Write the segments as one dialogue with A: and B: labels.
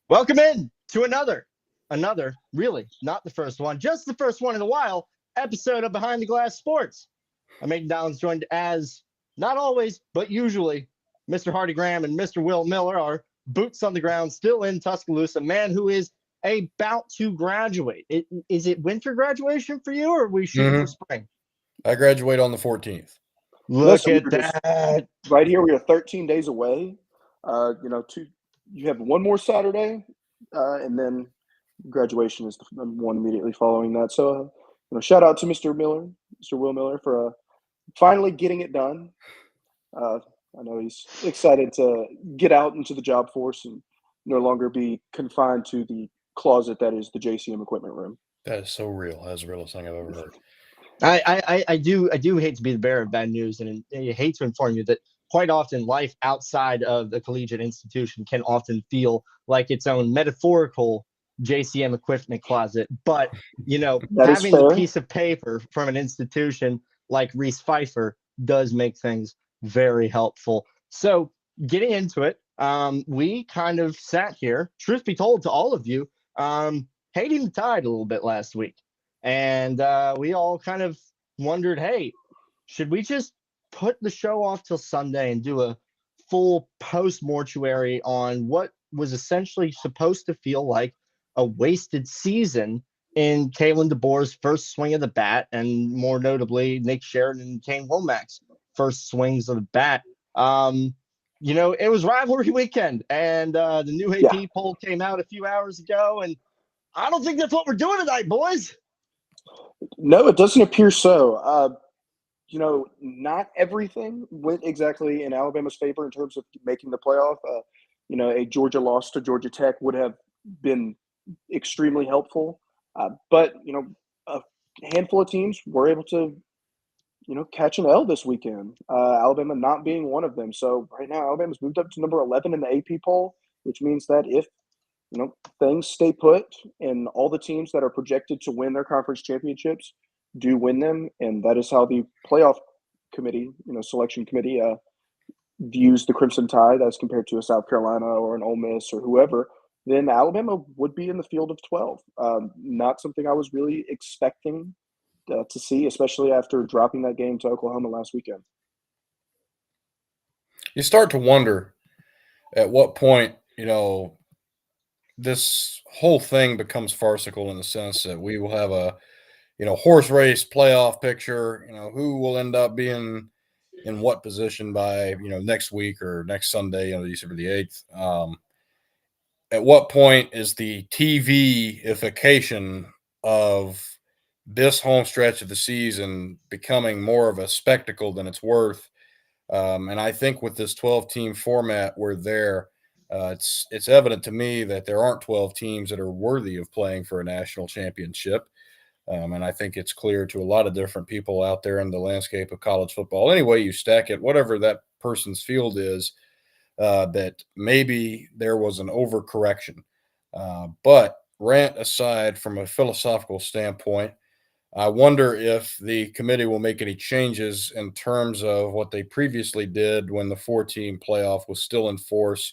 A: Welcome in to another, really not the first one, just the first one in a while, episode of Behind the Glass Sports. I'm Aiden Downs, joined as, not always, but usually, Mr. Hardy Graham and Mr. Will Miller are boots on the ground, still in Tuscaloosa, a man who is about to graduate. Is it winter graduation for you, or are we shooting for
B: hmm
A: spring?
B: I graduate on the 14th.
A: Look
C: Listen,
A: at
C: we're just
A: that.
C: right here. We are 13 days away. You have one more Saturday, and then graduation is the one immediately following that. So, shout out to Mr. Miller, Mr. Will Miller, for finally getting it done. Uh, I know he's excited to get out into the job force and no longer be confined to the closet that is the JCM equipment room.
B: That is so real. That's the realest thing I've ever heard.
A: I do hate to be the bearer of bad news, and I hate to inform you that quite often life outside of the collegiate institution can often feel like its own metaphorical JCM equipment closet. But
C: That is
A: having the
C: fair.
A: piece of paper from an institution like Reese Pfeiffer does make things very helpful. So getting into it, we kind of sat here, truth be told, to all of you, hating the tide a little bit last week. And we all kind of wondered, hey, should we just put the show off till Sunday and do a full post mortuary on what was essentially supposed to feel like a wasted season in Kalen DeBoer's first swing of the bat, and more notably, Nick Sheridan and Kane Womack's first swings of the bat. It was rivalry weekend, and the new
C: Yeah.
A: AP poll came out a few hours ago, and I don't think that's what we're doing tonight, boys.
C: No, it doesn't appear so. Not everything went exactly in Alabama's favor in terms of making the playoff. A Georgia loss to Georgia Tech would have been extremely helpful. But a handful of teams were able to, catch an L this weekend. Alabama not being one of them. So right now, Alabama's moved up to number 11 in the AP poll, which means that if things stay put and all the teams that are projected to win their conference championships do win them, and that is how the playoff committee, selection committee, views the Crimson Tide as compared to a South Carolina or an Ole Miss or whoever, then Alabama would be in the field of 12. Not something I was really expecting to see, especially after dropping that game to Oklahoma last weekend.
B: You start to wonder at what point, this whole thing becomes farcical in the sense that we will have a, horse race playoff picture, who will end up being in what position by, next week or next Sunday, December the 8th. At what point is the TV-ification of this home stretch of the season becoming more of a spectacle than it's worth? And I think with this 12-team format, we're there. It's evident to me that there aren't 12 teams that are worthy of playing for a national championship. And I think it's clear to a lot of different people out there in the landscape of college football, any way you stack it, whatever that person's field is, that maybe there was an overcorrection. But rant aside, from a philosophical standpoint, I wonder if the committee will make any changes in terms of what they previously did when the 4-team playoff was still in force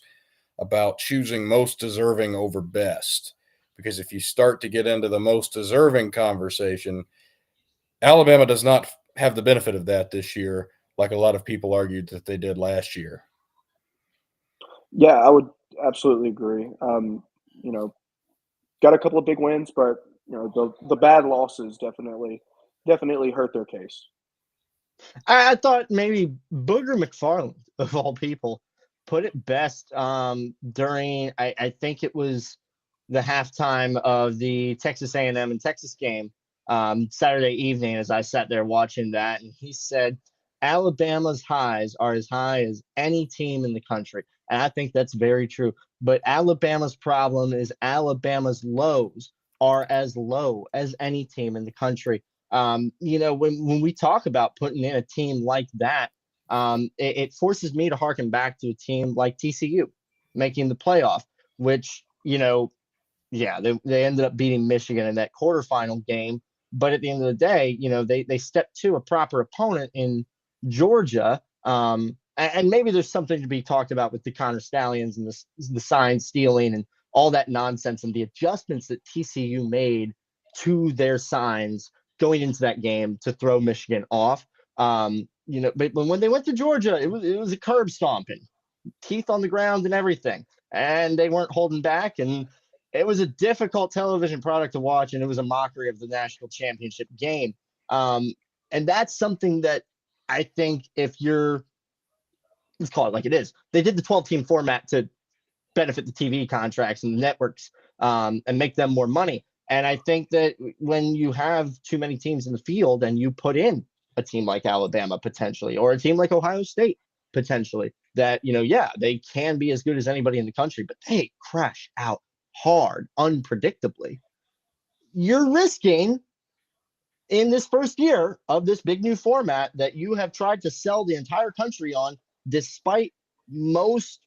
B: about choosing most deserving over best. Because if you start to get into the most deserving conversation, Alabama does not have the benefit of that this year, like a lot of people argued that they did last year.
C: Yeah, I would absolutely agree. You know, got a couple of big wins, but the bad losses definitely hurt their case.
A: I thought maybe Booger McFarland, of all people, put it best during, I think it was the halftime of the Texas A&M and Texas game Saturday evening as I sat there watching that. And he said, Alabama's highs are as high as any team in the country. And I think that's very true. But Alabama's problem is Alabama's lows are as low as any team in the country. When we talk about putting in a team like that, it forces me to harken back to a team like TCU making the playoff, which, yeah, they ended up beating Michigan in that quarterfinal game. But at the end of the day, they stepped to a proper opponent in Georgia. And maybe there's something to be talked about with the Connor Stallions and the sign stealing and all that nonsense and the adjustments that TCU made to their signs going into that game to throw Michigan off. But when they went to Georgia, it was a curb stomping, teeth on the ground and everything, and they weren't holding back. And it was a difficult television product to watch, and it was a mockery of the national championship game. And that's something that I think let's call it like it is. They did the 12-team format to benefit the TV contracts and the networks and make them more money. And I think that when you have too many teams in the field and you put in a team like Alabama potentially, or a team like Ohio State potentially, that, they can be as good as anybody in the country, but they crash out hard, unpredictably. You're risking in this first year of this big new format that you have tried to sell the entire country on, despite most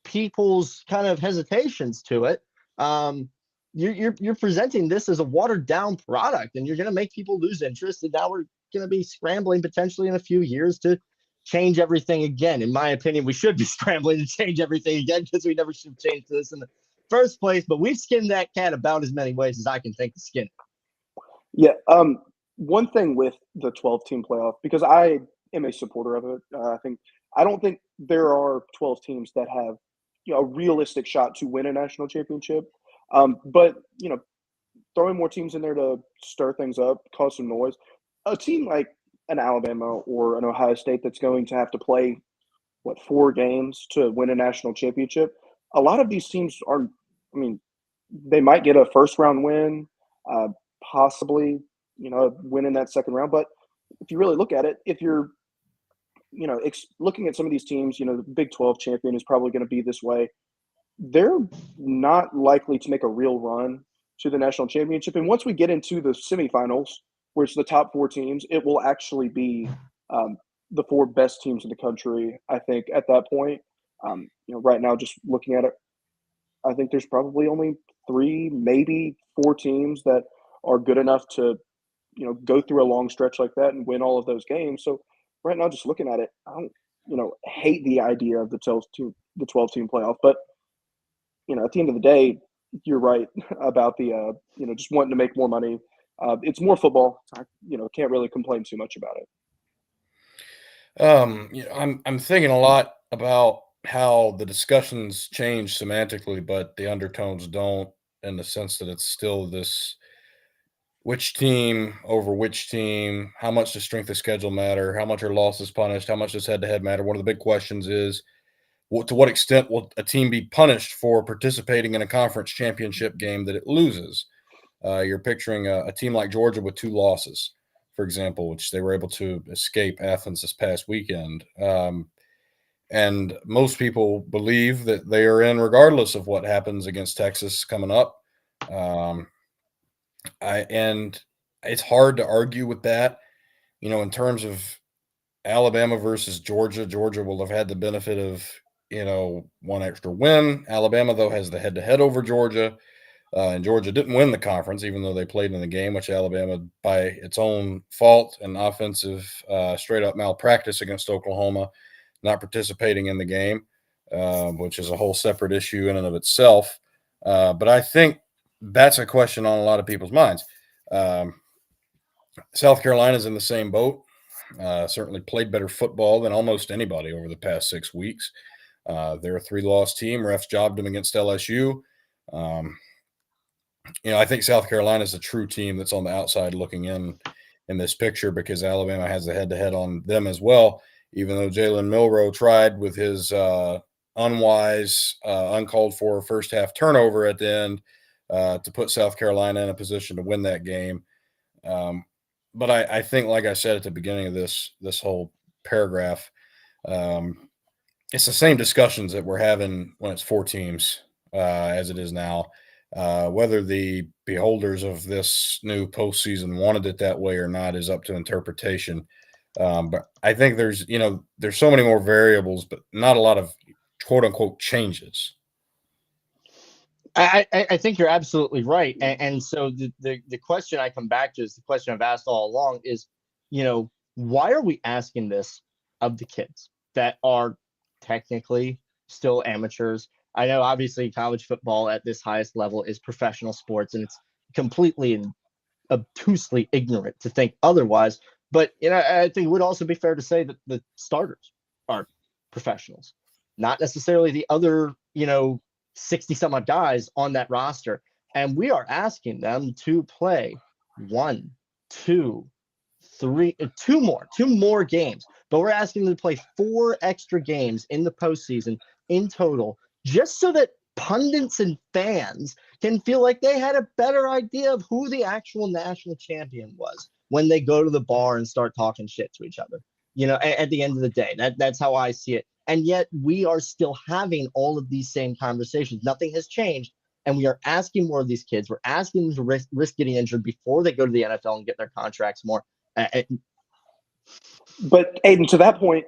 A: people's kind of hesitations to it. You're presenting this as a watered down product, and you're going to make people lose interest. And now we're going to be scrambling potentially in a few years to change everything again. In my opinion, we should be scrambling to change everything again, because we never should have changed this in the first place. But we've skinned that cat about as many ways as I can think to skin it.
C: Yeah. One thing with the 12-team playoff, because I am a supporter of it, I don't think there are 12 teams that have a realistic shot to win a national championship. But throwing more teams in there to stir things up, cause some noise. A team like an Alabama or an Ohio State that's going to have to play 4 games to win a national championship. A lot of these teams they might get a first round win, possibly win in that second round. But if you really look at it, if you're looking at some of these teams, the Big 12 champion is probably going to be this way. They're not likely to make a real run to the national championship. And once we get into the semifinals, where it's the top 4 teams, it will actually be the 4 best teams in the country, I think, at that point. Right now, just looking at it, I think there's probably only 3, maybe 4 teams that are good enough to, go through a long stretch like that and win all of those games. So right now, just looking at it, I don't, hate the idea of the 12-team playoff. But, at the end of the day, you're right about the, just wanting to make more money. It's more football. I, can't really complain too much about it.
B: I'm thinking a lot about how the discussions change semantically, but the undertones don't, in the sense that it's still this which team over which team, how much does strength of schedule matter, how much are losses punished, how much does head-to-head matter. One of the big questions is, to what extent will a team be punished for participating in a conference championship game that it loses? You're picturing a team like Georgia with 2 losses, for example, which they were able to escape Athens this past weekend. And most people believe that they are in regardless of what happens against Texas coming up. And it's hard to argue with that. In terms of Alabama versus Georgia, Georgia will have had the benefit of, 1 extra win. Alabama, though, has the head-to-head over Georgia. And Georgia didn't win the conference, even though they played in the game, which Alabama, by its own fault and offensive straight-up malpractice against Oklahoma, not participating in the game, which is a whole separate issue in and of itself. But I think that's a question on a lot of people's minds. South Carolina's in the same boat. Certainly played better football than almost anybody over the past 6 weeks. They're a 3-loss team. Refs jobbed them against LSU. I think South Carolina is a true team that's on the outside looking in this picture, because Alabama has the head-to-head on them as well, even though Jalen Milroe tried with his unwise, uncalled-for first-half turnover at the end to put South Carolina in a position to win that game. But I think, like I said at the beginning of this whole paragraph, it's the same discussions that we're having when it's 4 teams as it is now. Whether the beholders of this new postseason wanted it that way or not is up to interpretation. But I think there's so many more variables, but not a lot of quote unquote changes.
A: I think you're absolutely right. And so the question I come back to is the question I've asked all along is, why are we asking this of the kids that are technically still amateurs, I know obviously college football at this highest level is professional sports, and it's completely and obtusely ignorant to think otherwise. But I think it would also be fair to say that the starters are professionals, not necessarily the other 60 some odd guys on that roster. And we are asking them to play one, two, three, two more games. But we're asking them to play 4 extra games in the postseason in total, just so that pundits and fans can feel like they had a better idea of who the actual national champion was when they go to the bar and start talking shit to each other. At the end of the day, that's how I see it. And yet we are still having all of these same conversations. Nothing has changed. And we are asking more of these kids. We're asking them to risk getting injured before they go to the NFL and get their contracts more.
C: But Aiden, to that point,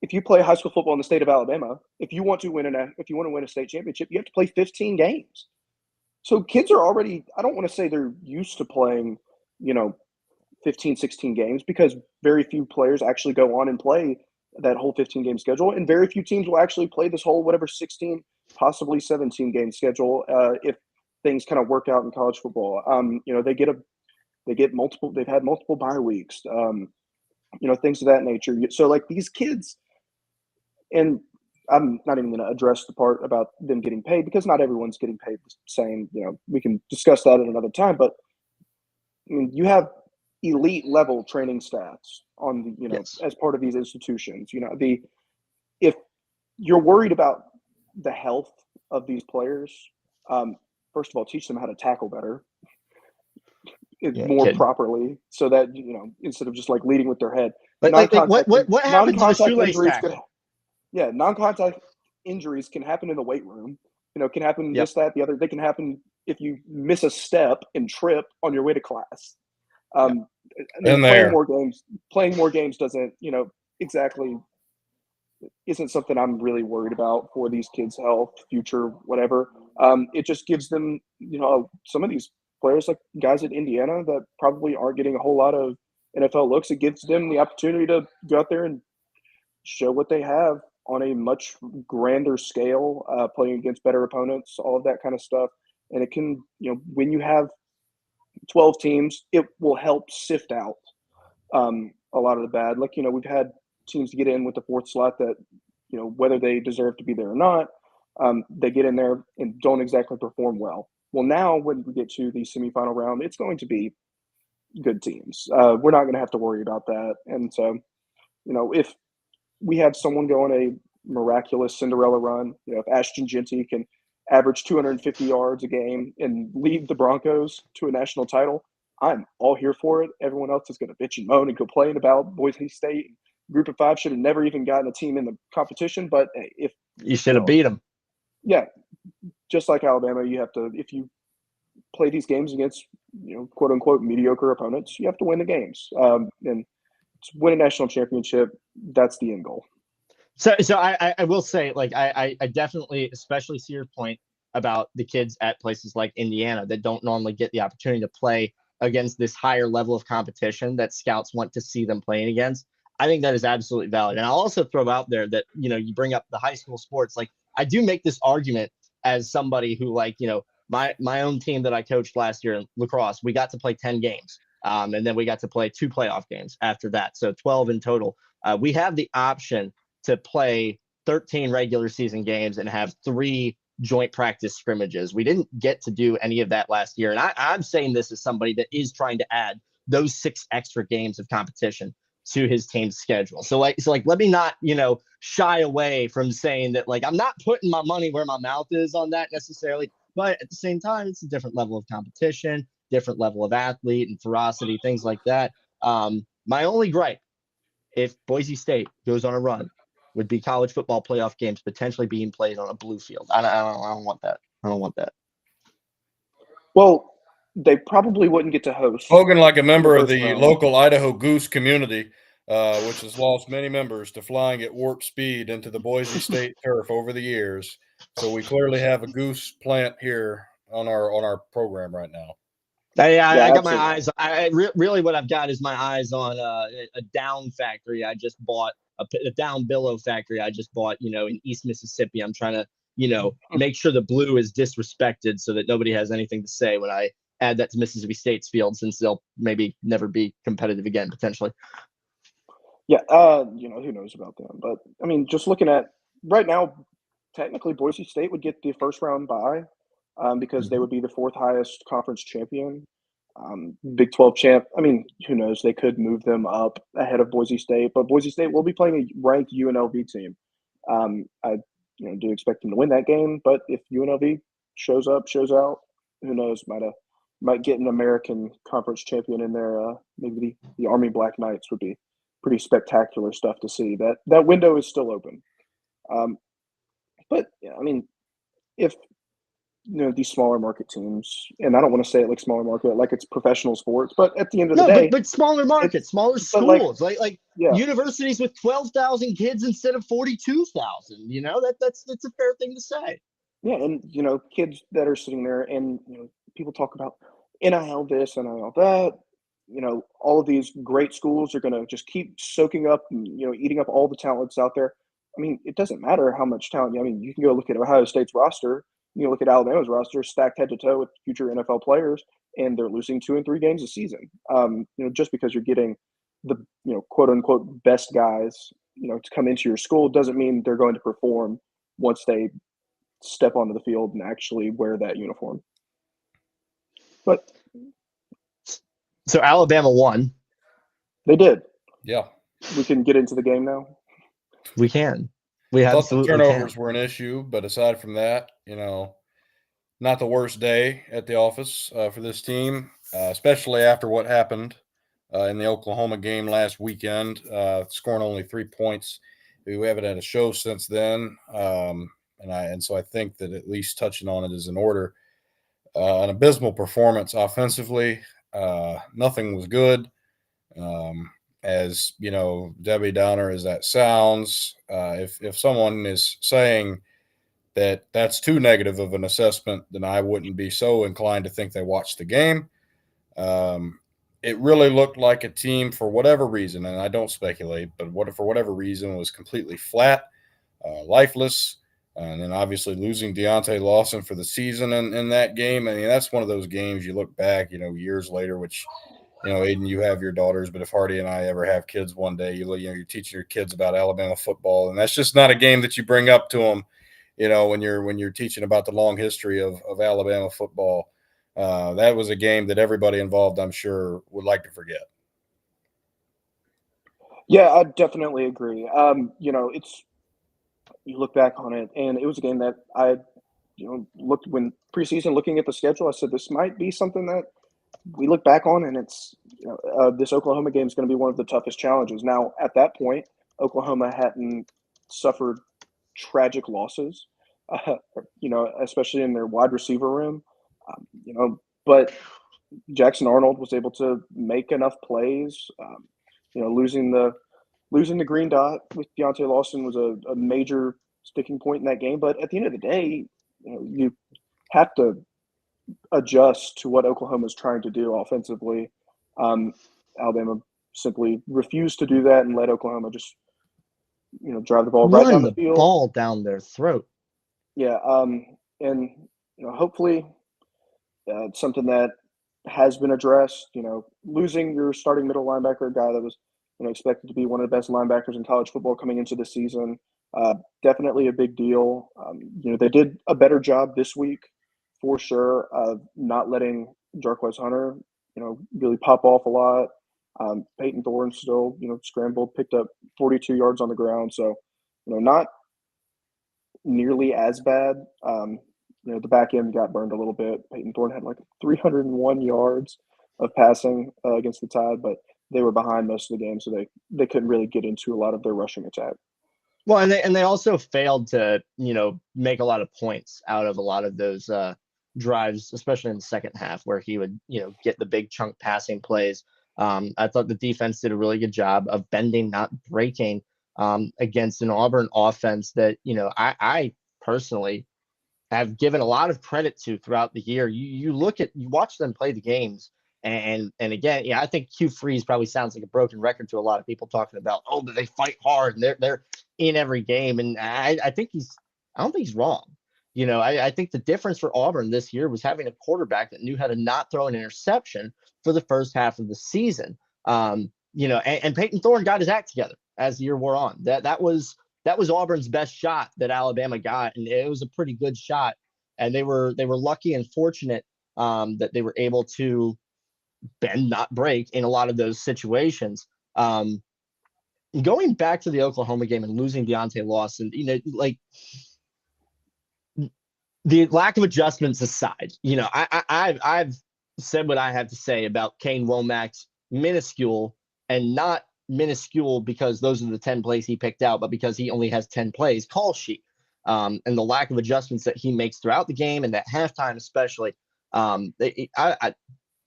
C: if you play high school football in the state of Alabama, if you want to win a state championship, you have to play 15 games. So kids are already, I don't want to say they're used to playing, 15, 16 games, because very few players actually go on and play that whole 15 game schedule. And very few teams will actually play this whole, 16, possibly 17 game schedule. If things kind of work out in college football, they've had multiple bye weeks, things of that nature. So like these kids, and I'm not even going to address the part about them getting paid, because not everyone's getting paid the same. We can discuss that at another time. But I mean, you have elite level training staffs on the,
A: Yes.
C: as part of these institutions. If you're worried about the health of these players, first of all, teach them how to tackle better, properly, so that instead of just like leading with their head.
A: Like what happened to the shoelace tackle?
C: Non-contact injuries can happen in the weight room. Can happen this, that, the other. They can happen if you miss a step and trip on your way to class. Playing more games doesn't, exactly isn't something I'm really worried about for these kids' health, future, whatever. It just gives them, some of these players, like guys at Indiana that probably aren't getting a whole lot of NFL looks, it gives them the opportunity to go out there and show what they have on a much grander scale, playing against better opponents, all of that kind of stuff. And it can, when you have 12 teams, it will help sift out a lot of the bad. Like, we've had teams to get in with the 4th slot that, whether they deserve to be there or not, they get in there and don't exactly perform well. Well, now when we get to the semifinal round, it's going to be good teams. We're not going to have to worry about that. And so, if we have someone go on a miraculous Cinderella run, if Ashton Genty can average 250 yards a game and lead the Broncos to a national title, I'm all here for it. Everyone else is going to bitch and moan and complain about Boise State. Group of 5 should have never even gotten a team in the competition. But if
A: you should have beat them,
C: yeah, just like Alabama, you have to. If you play these games against quote unquote mediocre opponents, you have to win the games. And to win a national championship, that's the end goal.
A: So I will say, like, I definitely especially see your point about the kids at places like Indiana that don't normally get the opportunity to play against this higher level of competition that scouts want to see them playing against. I think that is absolutely valid. And I'll also throw out there that, you bring up the high school sports. Like, I do make this argument as somebody who, like, my own team that I coached last year in lacrosse, we got to play 10 games. And then we got to play 2 playoff games after that. So 12 in total. We have the option to play 13 regular season games and have 3 joint practice scrimmages. We didn't get to do any of that last year. And I'm saying this as somebody that is trying to add those 6 extra games of competition to his team's schedule. So let me not, shy away from saying that, like, I'm not putting my money where my mouth is on that necessarily, but at the same time, it's a different level of competition, different level of athlete and ferocity, things like that. My only gripe, if Boise State goes on a run, would be college football playoff games potentially being played on a blue field. I don't want that. I don't want that.
C: Well, they probably wouldn't get to host.
B: Spoken like a member of the local Idaho Goose community, which has lost many members to flying at warp speed into the Boise State turf over the years. So we clearly have a goose plant here on our program right now.
A: I got my eyes. Really what I've got is my eyes on a down factory I just bought, a down billow factory I just bought, in East Mississippi. I'm trying to, make sure the blue is disrespected so that nobody has anything to say when I add that to Mississippi State's field, since they'll maybe never be competitive again, potentially.
C: Yeah, who knows about them? But I mean, just looking at right now, technically Boise State would get the first round bye because they would be the fourth highest conference champion. Big 12 champ. I mean, who knows? They could move them up ahead of Boise State, but Boise State will be playing a ranked UNLV team. I do expect them to win that game, but if UNLV shows up, shows out, who knows? Might get an American Conference champion in there. Maybe the Army Black Knights would be pretty spectacular stuff to see. That window is still open. But yeah, I mean, if these smaller market teams, and I don't want to say it like smaller market, like it's professional sports, but at the end of the day,
A: but smaller markets, smaller schools, like
C: yeah,
A: universities with 12,000 kids instead of 42,000. That's a fair thing to say.
C: Yeah, and kids that are sitting there, and people talk about NIL this, NIL that. All of these great schools are going to just keep soaking up and eating up all the talents out there. I mean, it doesn't matter how much talent. I mean, you can go look at Ohio State's roster. You look at Alabama's roster, stacked head to toe with future NFL players, and they're losing 2 and 3 games a season. Just because you're getting the quote unquote best guys, to come into your school doesn't mean they're going to perform once they step onto the field and actually wear that uniform. But
A: so Alabama won.
C: They did.
B: Yeah.
C: We can get into the game now.
A: We can. We
B: thought the turnovers
A: can.
B: were an issue, but aside from that, not the worst day at the office for this team, especially after what happened in the Oklahoma game last weekend, scoring only 3 points. We haven't had a show since then, and so I think that at least touching on it is in order. An abysmal performance offensively. Nothing was good. As Debbie Downer as that sounds, if someone is saying that that's too negative of an assessment, then I wouldn't be so inclined to think they watched the game. It really looked like a team, for whatever reason, and I don't speculate, but for whatever reason, was completely flat, lifeless. And then obviously losing Deontay Lawson for the season in that game. I mean, that's one of those games you look back, years later, which, Aiden, you have your daughters, but if Hardy and I ever have kids one day, you're teaching your kids about Alabama football. And that's just not a game that you bring up to them, when you're teaching about the long history of Alabama football. That was a game that everybody involved, I'm sure, would like to forget.
C: Yeah, I definitely agree. You look back on it, and it was a game that I, looked when preseason, looking at the schedule, I said this might be something that we look back on, and it's this Oklahoma game is going to be one of the toughest challenges. Now, at that point, Oklahoma hadn't suffered tragic losses, especially in their wide receiver room, but Jackson Arnold was able to make enough plays. Losing the green dot with Deontay Lawson was a major sticking point in that game. But at the end of the day, you have to adjust to what Oklahoma is trying to do offensively. Alabama simply refused to do that and let Oklahoma just, drive the ball right down the field.
A: Ball down their throat.
C: Yeah, and hopefully it's something that has been addressed. Losing your starting middle linebacker, a guy that was expected to be one of the best linebackers in college football coming into the season. Definitely a big deal. They did a better job this week for sure of not letting Jarquez Hunter, really pop off a lot. Peyton Thorne still, scrambled, picked up 42 yards on the ground. So, not nearly as bad. The back end got burned a little bit. Peyton Thorne had like 301 yards of passing against the Tide, but they were behind most of the game, so they couldn't really get into a lot of their rushing attack.
A: Well, and they also failed to make a lot of points out of a lot of those drives, especially in the second half, where he would get the big chunk passing plays. I thought the defense did a really good job of bending, not breaking, against an Auburn offense that I personally have given a lot of credit to throughout the year. You watch them play the games. And again, I think Hugh Freeze probably sounds like a broken record to a lot of people talking about, but they fight hard and they're in every game. And I don't think he's wrong. I think the difference for Auburn this year was having a quarterback that knew how to not throw an interception for the first half of the season. And Peyton Thorne got his act together as the year wore on. That was Auburn's best shot that Alabama got, and it was a pretty good shot. And they were lucky and fortunate that they were able to bend, not break, in a lot of those situations. Going back to the Oklahoma game and losing Deontay Lawson, the lack of adjustments aside, I've said what I have to say about Kane Womack's minuscule, and not minuscule because those are the 10 plays he picked out, but because he only has 10 plays call sheet, and the lack of adjustments that he makes throughout the game and at halftime especially.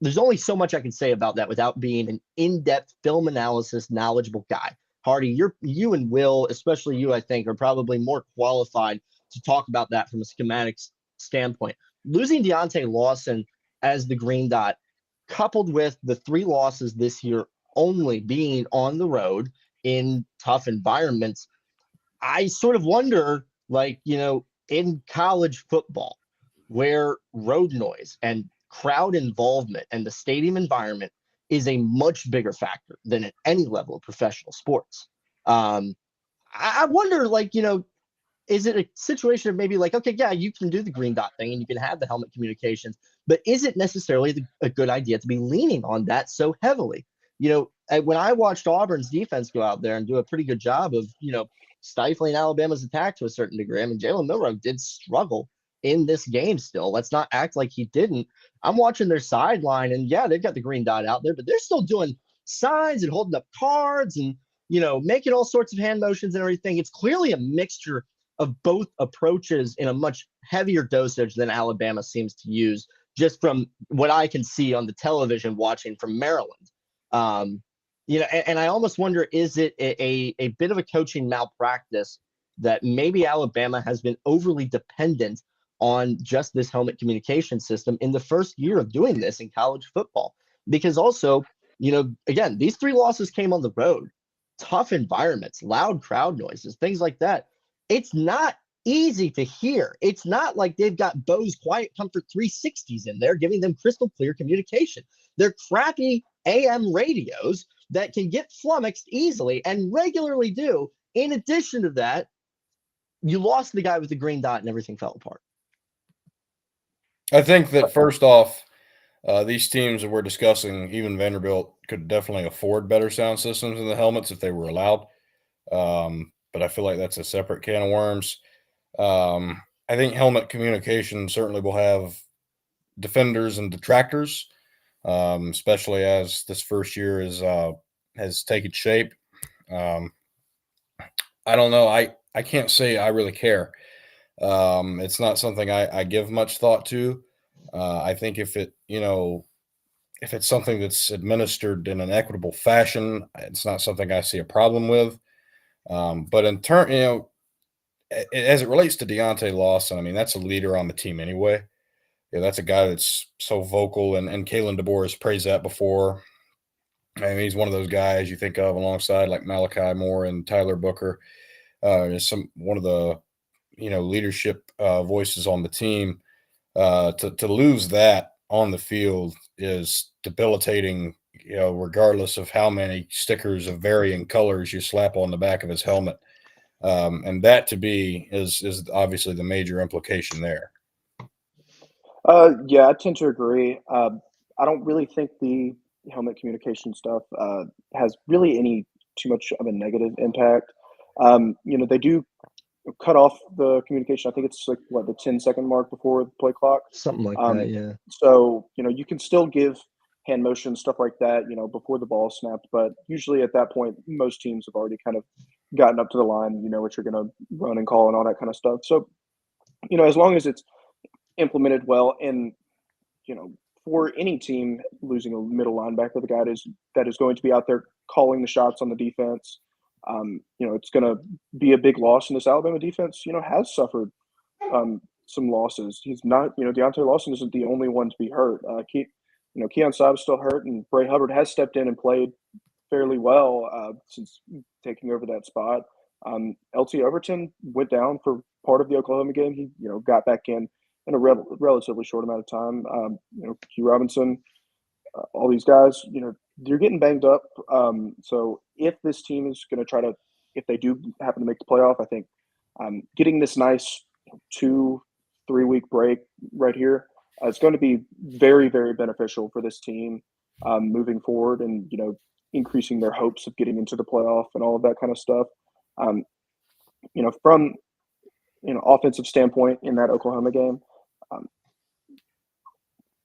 A: There's only so much I can say about that without being an in-depth film analysis knowledgeable guy. Hardy, you and Will, especially you, I think, are probably more qualified to talk about that from a schematics standpoint. Losing Deontay Lawson as the green dot, coupled with the 3 losses this year only being on the road in tough environments, I sort of wonder, in college football, where road noise and crowd involvement and the stadium environment is a much bigger factor than at any level of professional sports. I wonder, is it a situation of maybe okay, yeah, you can do the green dot thing and you can have the helmet communications, but is it necessarily a good idea to be leaning on that so heavily? When I watched Auburn's defense go out there and do a pretty good job of, stifling Alabama's attack to a certain degree. I mean, Jalen Milroe did struggle in this game still. Let's not act like he didn't. I'm watching their sideline, and yeah, they've got the green dot out there, but they're still doing signs and holding up cards and, making all sorts of hand motions and everything. It's clearly a mixture of both approaches in a much heavier dosage than Alabama seems to use, just from what I can see on the television watching from Maryland. And I almost wonder, is it a bit of a coaching malpractice that maybe Alabama has been overly dependent on just this helmet communication system in the first year of doing this in college football? Because also, again, these 3 losses came on the road, tough environments, loud crowd noises, things like that. It's not easy to hear. It's not like they've got Bose Quiet Comfort 360s in there giving them crystal clear communication. They're crappy AM radios that can get flummoxed easily and regularly do. In addition to that, you lost the guy with the green dot and everything fell apart.
B: I think that first off, these teams that we're discussing, even Vanderbilt, could definitely afford better sound systems in the helmets if they were allowed. But I feel like that's a separate can of worms. I think helmet communication certainly will have defenders and detractors, especially as this first year has taken shape. I don't know. I can't say I really care. It's not something I give much thought to. I think if it's something that's administered in an equitable fashion, it's not something I see a problem with. But in turn, as it relates to Deontay Lawson, I mean, that's a leader on the team anyway. Yeah, that's a guy that's so vocal, and Kalen DeBoer has praised that before. I mean, he's one of those guys you think of alongside like Malachi Moore and Tyler Booker. Is one of the leadership voices on the team. To lose that on the field is debilitating. Regardless of how many stickers of varying colors you slap on the back of his helmet, and that to be is obviously the major implication there.
C: Yeah, I tend to agree. I don't really think the helmet communication stuff has really any too much of a negative impact. They do cut off the communication. I think it's like the 10-second mark before the play clock.
A: Something like that, yeah.
C: So, you can still give hand motion, stuff like that, before the ball snapped. But usually at that point, most teams have already kind of gotten up to the line, what you're going to run and call and all that kind of stuff. So, as long as it's implemented well, and, for any team losing a middle linebacker, the guy that is going to be out there calling the shots on the defense, it's going to be a big loss. And this Alabama defense, has suffered some losses. He's not, Deontay Lawson isn't the only one to be hurt. Keon Saab's still hurt, and Bray Hubbard has stepped in and played fairly well since taking over that spot. LT Overton went down for part of the Oklahoma game. He, got back in a relatively short amount of time. Q Robinson, all these guys, they're getting banged up. So if this team is going to if they do happen to make the playoff, I think getting this nice 2-3 week break right here, it's going to be very, very beneficial for this team moving forward, and increasing their hopes of getting into the playoff and all of that kind of stuff. Um, from offensive standpoint in that Oklahoma game, um,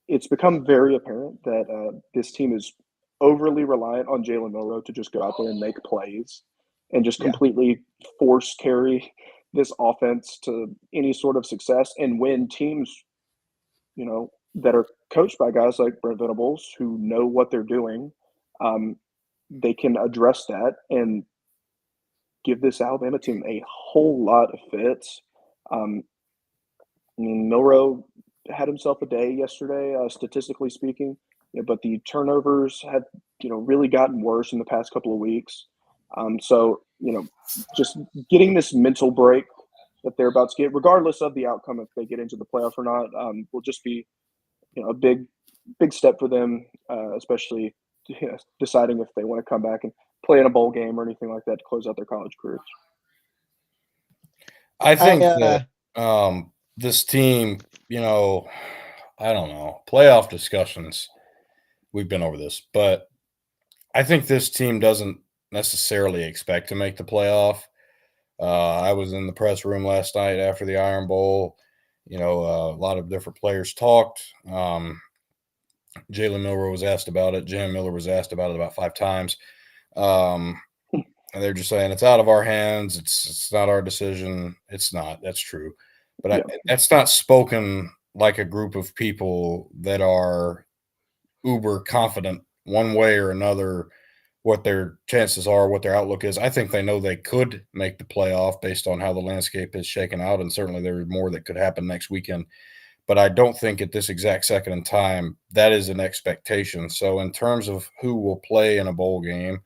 C: it's become very apparent that this team is overly reliant on Jalen Milroe to just go out there and make plays and just
A: Yeah.
C: completely force carry this offense to any sort of success. And when teams, that are coached by guys like Brent Venables who know what they're doing, they can address that and give this Alabama team a whole lot of fits. Milroe had himself a day yesterday, statistically speaking, but the turnovers had, really gotten worse in the past couple of weeks. So, just getting this mental break that they're about to get, regardless of the outcome, if they get into the playoff or not, will just be, a big step for them, especially deciding if they want to come back and play in a bowl game or anything like that to close out their college careers.
B: I think that this team, I don't know, playoff discussions, we've been over this, but I think this team doesn't necessarily expect to make the playoff. I was in the press room last night after the Iron Bowl. A lot of different players talked. Jalen Milroe was asked about it. Jam Miller was asked about it about 5 times. And they're just saying it's out of our hands. It's not our decision. It's not. That's true. But that's not spoken like a group of people that are uber confident one way or another what their chances are, what their outlook is. I think they know they could make the playoff based on how the landscape is shaken out, and certainly there's more that could happen next weekend. But I don't think at this exact second in time that is an expectation. So in terms of who will play in a bowl game,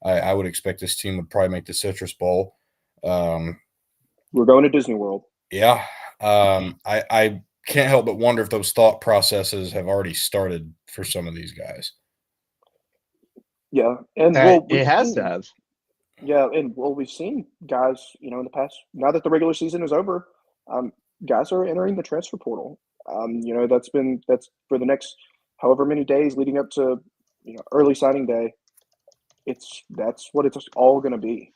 B: I would expect this team would probably make the Citrus Bowl.
C: We're going to Disney World.
B: Yeah. I can't help but wonder if those thought processes have already started for some of these guys.
C: Yeah. And
A: it has to have.
C: Yeah. And we've seen guys, in the past, now that the regular season is over, guys are entering the transfer portal. That's for the next however many days leading up to, early signing day. That's what it's all going to be.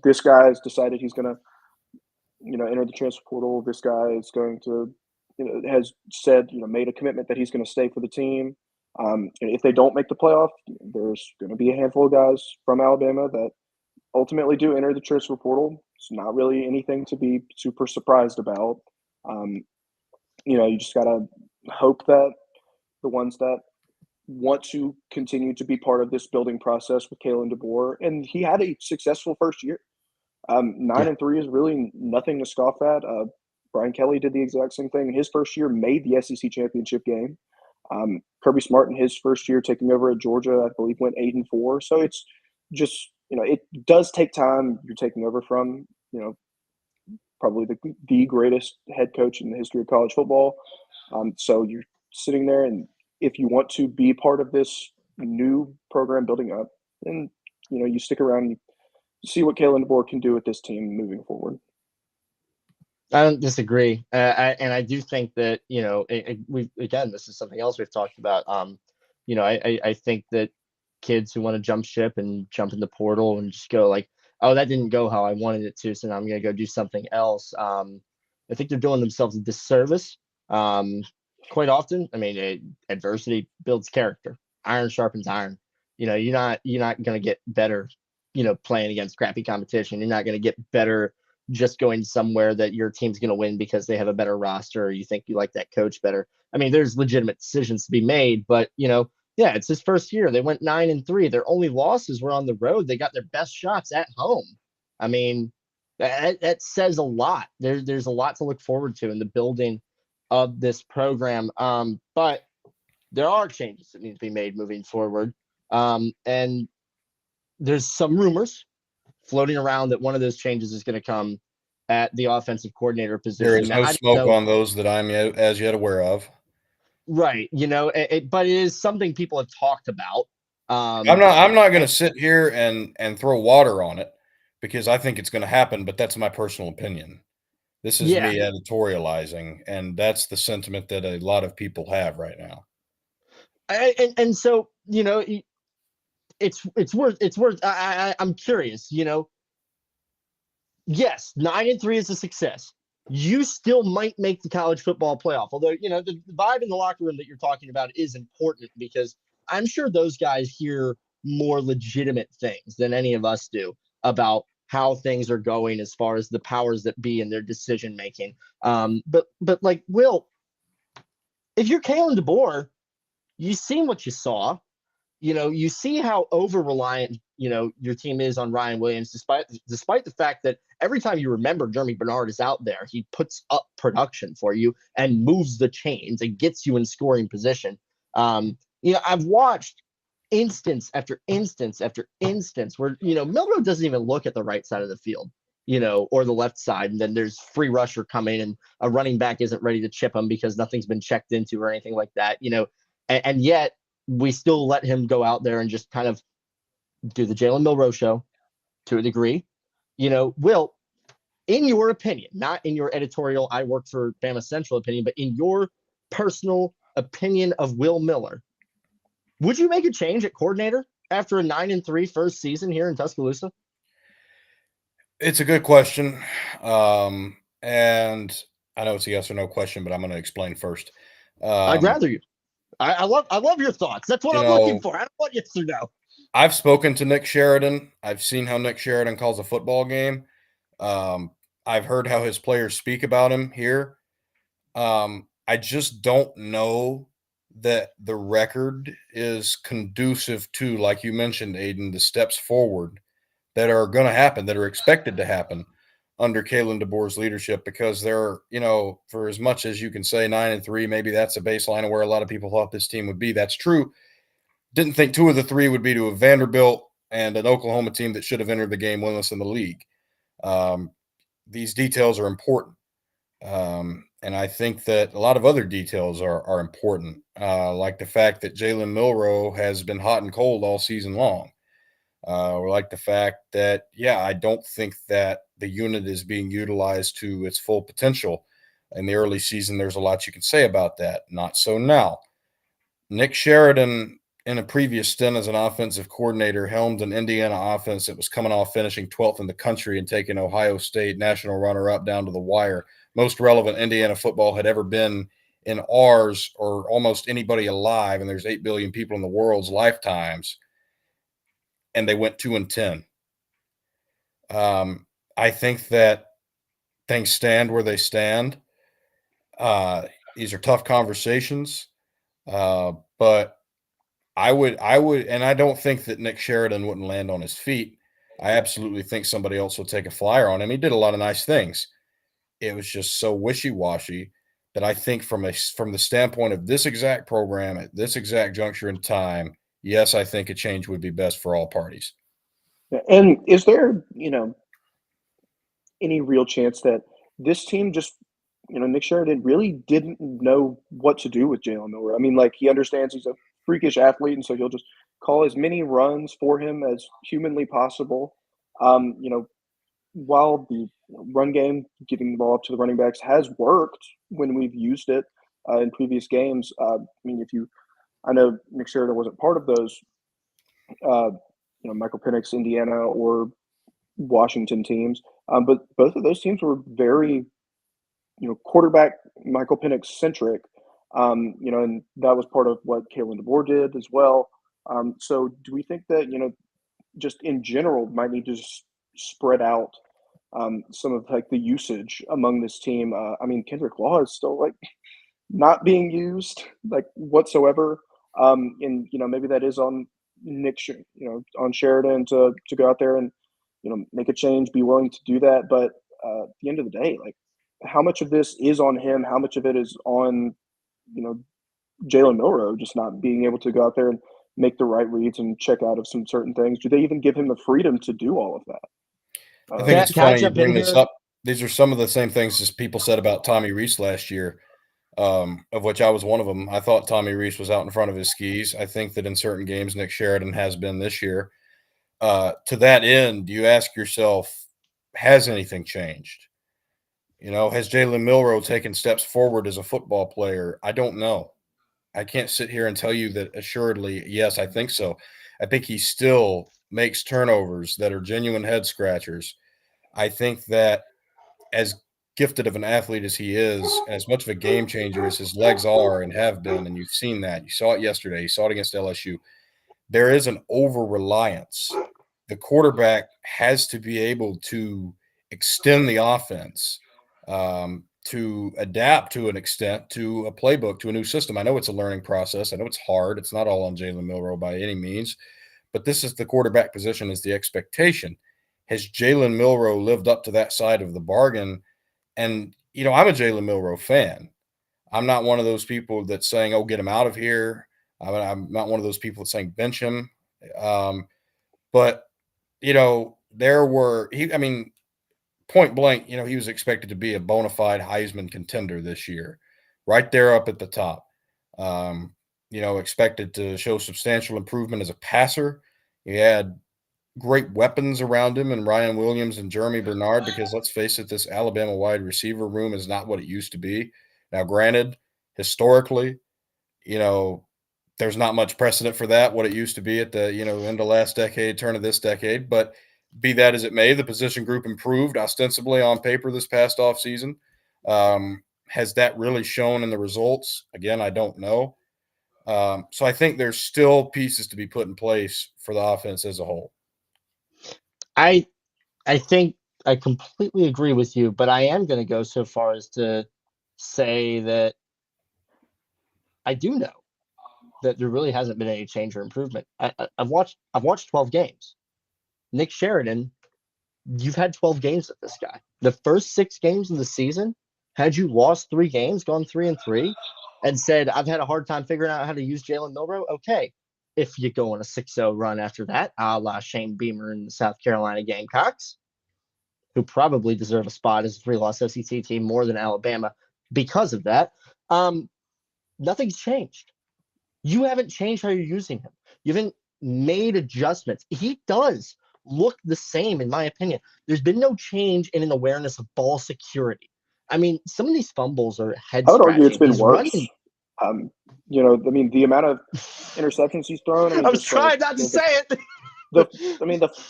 C: This guy's decided he's going to, enter the transfer portal. This guy is going to, has said, made a commitment that he's going to stay for the team. And if they don't make the playoff, there's going to be a handful of guys from Alabama that ultimately do enter the transfer portal. It's not really anything to be super surprised about. You just got to hope that the ones that want to continue to be part of this building process with Kalen DeBoer, and he had a successful first year. 9-3 is really nothing to scoff at. Brian Kelly did the exact same thing in his first year, made the SEC championship game. Kirby Smart in his first year taking over at Georgia, I believe, went 8-4. So it's just, it does take time. You're taking over from, probably the greatest head coach in the history of college football. So you're sitting there, and if you want to be part of this new program building up, then, you stick around and see what Kalen DeBoer can do with this team moving forward.
A: I don't disagree, I do think that this is something else we've talked about. I think that kids who want to jump ship and jump in the portal and just go like, oh, that didn't go how I wanted it to, so now I'm going to go do something else. I think they're doing themselves a disservice. Quite often, adversity builds character. Iron sharpens iron. You're not going to get better, playing against crappy competition. You're not going to get better just going somewhere that your team's going to win because they have a better roster or you think you like that coach better. There's legitimate decisions to be made, but it's his first year. They went 9-3. Their only losses were on the road. They got their best shots at home. That says a lot. There's a lot to look forward to in the building of this program. But there are changes that need to be made moving forward. And there's some rumors floating around that one of those changes is going to come at the offensive coordinator position.
B: There is
A: Now,
B: no
A: I
B: smoke
A: don't know,
B: on those that I'm as yet aware of.
A: right? But it is something people have talked about.
B: I'm not going to sit here and throw water on it because I think it's going to happen, but that's my personal opinion. This is
A: Yeah,
B: me editorializing, and that's the sentiment that a lot of people have right now.
A: and so it's worth. I'm curious. Yes, 9-3 is a success. You still might make the college football playoff. Although, the vibe in the locker room that you're talking about is important because I'm sure those guys hear more legitimate things than any of us do about how things are going as far as the powers that be in their decision making. But like Will, if you're Kalen DeBoer, you seen what you saw. You see how over reliant your team is on Ryan Williams, despite the fact that every time you remember Jeremy Bernard is out there, he puts up production for you and moves the chains and gets you in scoring position. I've watched instance after instance after instance where Milrow doesn't even look at the right side of the field, or the left side, and then there's free rusher coming and a running back isn't ready to chip him because nothing's been checked into or anything like that. And yet we still let him go out there and just kind of do the Jalen Milrow show to a degree. Will, in your opinion, not in your editorial, I work for Bama Central opinion, but in your personal opinion of Will Miller, would you make a change at coordinator after a 9-3 first season here in Tuscaloosa?
B: It's a good question. And I know it's a yes or no question, but I'm going to explain first.
A: I'd rather you. I love your thoughts. That's what
B: You
A: I'm looking
B: know,
A: for. I don't want yes or no.
B: I've spoken to Nick Sheridan. I've seen how Nick Sheridan calls a football game. I've heard how his players speak about him here. I just don't know that the record is conducive to, like you mentioned, Aiden, the steps forward that are going to happen, that are expected to happen under Kalen DeBoer's leadership, because they're, for as much as you can say 9-3, maybe that's a baseline of where a lot of people thought this team would be. That's true. Didn't think two of the three would be to a Vanderbilt and an Oklahoma team that should have entered the game winless in the league. These details are important. And I think that a lot of other details are important, like the fact that Jalen Milrow has been hot and cold all season long. Or like the fact that, I don't think that the unit is being utilized to its full potential. In the early season, there's a lot you can say about that. Not so now. Nick Sheridan, in a previous stint as an offensive coordinator, helmed an Indiana offense that was coming off finishing 12th in the country and taking Ohio State national runner-up down to the wire. Most relevant Indiana football had ever been in ours or almost anybody alive, and there's 8 billion people in the world's lifetimes, and they went 2-10. I think that things stand where they stand. These are tough conversations, but I would, and I don't think that Nick Sheridan wouldn't land on his feet. I absolutely think somebody else will take a flyer on him. He did a lot of nice things. It was just so wishy-washy that I think from the standpoint of this exact program at this exact juncture in time, yes, I think a change would be best for all parties.
C: And is there, any real chance that this team just, Nick Sheridan really didn't know what to do with Jalen Miller? I mean, like, he understands he's a freakish athlete, and so he'll just call as many runs for him as humanly possible. While the run game, getting the ball up to the running backs, has worked when we've used it in previous games. I mean, I know Nick Sheridan wasn't part of those, Michael Penix, Indiana, or Washington teams, but both of those teams were very, quarterback Michael Penix centric, and that was part of what Kalen DeBoer did as well. So, do we think that just in general might need to just spread out some of like the usage among this team? I mean, Kendrick Law is still like not being used like whatsoever, and maybe that is on on Sheridan to go out there and make a change, be willing to do that. But at the end of the day, like, how much of this is on him? How much of it is on you know Jalen Milrow just not being able to go out there and make the right reads and check out of some certain things? Do they even give him the freedom to do all of that?
B: I think it's
A: Can I
B: funny you
A: jump in
B: bring this
A: here?
B: up. These are some of the same things as people said about Tommy Rees last year, of which I was one of them. I thought Tommy Rees was out in front of his skis. I think that in certain games, Nick Sheridan has been this year. To that end, you ask yourself, has anything changed? Has Jalen Milroe taken steps forward as a football player? I don't know. I can't sit here and tell you that assuredly, yes, I think so. I think he still makes turnovers that are genuine head scratchers. I think that as gifted of an athlete as he is, as much of a game changer as his legs are and have been, and you've seen that. You saw it yesterday. You saw it against LSU. There is an over reliance. The quarterback has to be able to extend the offense, to adapt to an extent to a playbook, to a new system. I know it's a learning process. I know it's hard. It's not all on Jalen Milroe by any means, but this is the quarterback position is the expectation. Has Jalen Milroe lived up to that side of the bargain? And, I'm a Jalen Milroe fan. I'm not one of those people that's saying, oh, get him out of here. I'm not one of those people that's saying bench him. But, there were, point blank, he was expected to be a bona fide Heisman contender this year, right there up at the top. Expected to show substantial improvement as a passer. He had great weapons around him and Ryan Williams and Jeremy Bernard, because let's face it, this Alabama wide receiver room is not what it used to be. Now, granted, historically, there's not much precedent for that, what it used to be at the, end of last decade, turn of this decade. But be that as it may, the position group improved ostensibly on paper this past offseason. Has that really shown in the results? Again, I don't know. So I think there's still pieces to be put in place for the offense as a whole.
A: I I think I completely agree with you, but I am going to go so far as to say that I do know that there really hasn't been any change or improvement. I've watched 12 games. Nick Sheridan, you've had 12 games with this guy. The first 6 games of the season, had you lost 3 games, gone 3-3, and said, I've had a hard time figuring out how to use Jalen Milroe, okay. If you go on a 6-0 run after that, a la Shane Beamer and the South Carolina Gamecocks, who probably deserve a spot as a 3-loss SEC team more than Alabama because of that, nothing's changed. You haven't changed how you're using him. You haven't made adjustments. He does look the same, in my opinion. There's been no change in an awareness of ball security. I mean, some of these fumbles are head
C: I would argue it's
A: scratching.
C: been
A: He's
C: worse.
A: running.
C: The amount of interceptions he's thrown.
A: I was trying not to say it.